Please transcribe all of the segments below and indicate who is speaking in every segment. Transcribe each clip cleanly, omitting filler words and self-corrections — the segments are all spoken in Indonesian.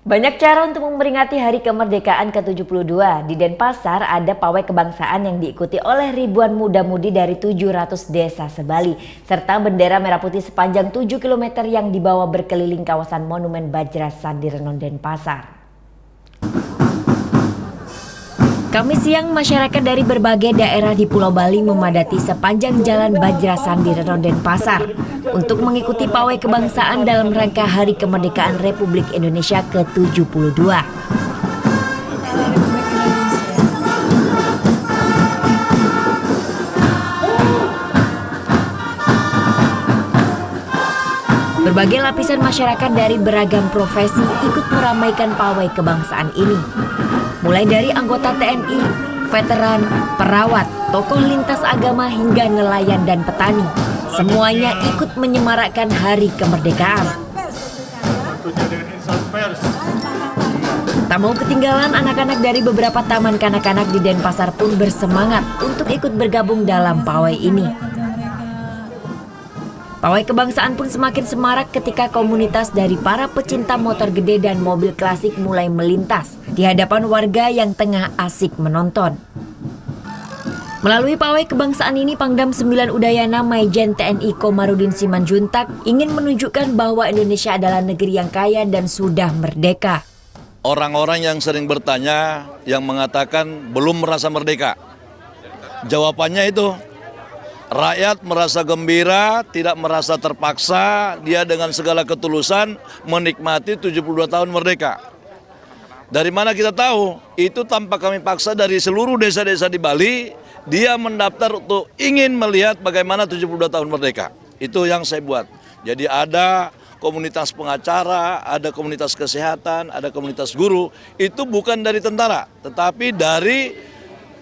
Speaker 1: Banyak cara untuk memperingati Hari Kemerdekaan ke-72. Di Denpasar ada pawai kebangsaan yang diikuti oleh ribuan muda-mudi dari 700 desa se-Bali, serta bendera merah putih sepanjang 7 km yang dibawa berkeliling kawasan Monumen Bajra Sandi Renon Denpasar. Kamis siang, masyarakat dari berbagai daerah di Pulau Bali memadati sepanjang Jalan Bajra Sandi Renon Denpasar untuk mengikuti pawai kebangsaan dalam rangka Hari Kemerdekaan Republik Indonesia ke-72. Berbagai lapisan masyarakat dari beragam profesi ikut meramaikan pawai kebangsaan ini. Mulai dari anggota TNI, veteran, perawat, tokoh lintas agama hingga nelayan dan petani. Semuanya ikut menyemarakkan Hari Kemerdekaan. Tak mau ketinggalan, anak-anak dari beberapa taman kanak-kanak di Denpasar pun bersemangat untuk ikut bergabung dalam pawai ini. Pawai kebangsaan pun semakin semarak ketika komunitas dari para pecinta motor gede dan mobil klasik mulai melintas di hadapan warga yang tengah asik menonton. Melalui pawai kebangsaan ini, Pangdam 9 Udayana Maijen TNI Komarudin Simanjuntak ingin menunjukkan bahwa Indonesia adalah negeri yang kaya dan sudah merdeka.
Speaker 2: Orang-orang yang sering bertanya, yang mengatakan belum merasa merdeka. Jawabannya itu, rakyat merasa gembira, tidak merasa terpaksa, dia dengan segala ketulusan menikmati 72 tahun merdeka. Dari mana kita tahu? Itu tanpa kami paksa dari seluruh desa-desa di Bali, dia mendaftar untuk ingin melihat bagaimana 72 tahun merdeka. Itu yang saya buat. Jadi ada komunitas pengacara, ada komunitas kesehatan, ada komunitas guru. Itu bukan dari tentara, tetapi dari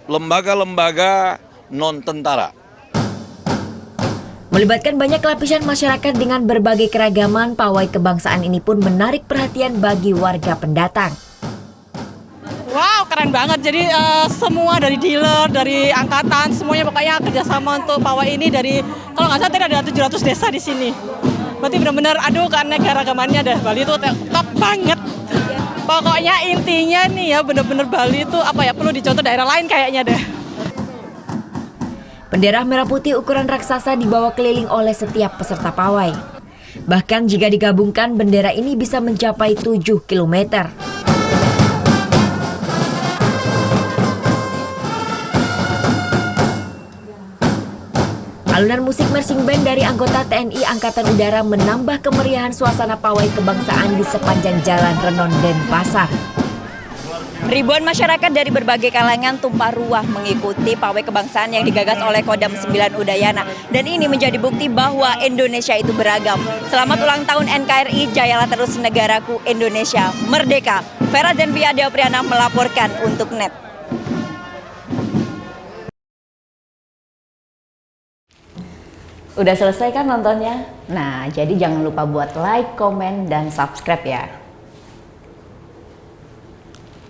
Speaker 2: lembaga-lembaga non-tentara.
Speaker 1: Melibatkan banyak lapisan masyarakat dengan berbagai keragaman, pawai kebangsaan ini pun menarik perhatian bagi warga pendatang.
Speaker 3: Wow, keren banget. Jadi semua dari dealer, dari angkatan, semuanya pokoknya kerjasama untuk pawai ini dari, kalau nggak salah tadi ada 700 desa di sini. Berarti benar-benar aduh keanekaragamannya deh. Bali itu top banget. Pokoknya intinya nih ya benar-benar Bali itu perlu dicontoh daerah lain kayaknya deh.
Speaker 1: Bendera merah putih ukuran raksasa dibawa keliling oleh setiap peserta pawai. Bahkan jika digabungkan, bendera ini bisa mencapai 7 km. Alunan musik marching band dari anggota TNI Angkatan Udara menambah kemeriahan suasana pawai kebangsaan di sepanjang Jalan Renon Denpasar. Ribuan masyarakat dari berbagai kalangan tumpah ruah mengikuti pawai kebangsaan yang digagas oleh Kodam 9 Udayana. Dan ini menjadi bukti bahwa Indonesia itu beragam. Selamat ulang tahun NKRI, jayalah terus negaraku Indonesia merdeka. Vera Zenvia Deopriana melaporkan untuk NET. Udah selesai kan nontonnya? Nah, jadi jangan lupa buat like, komen, dan subscribe ya.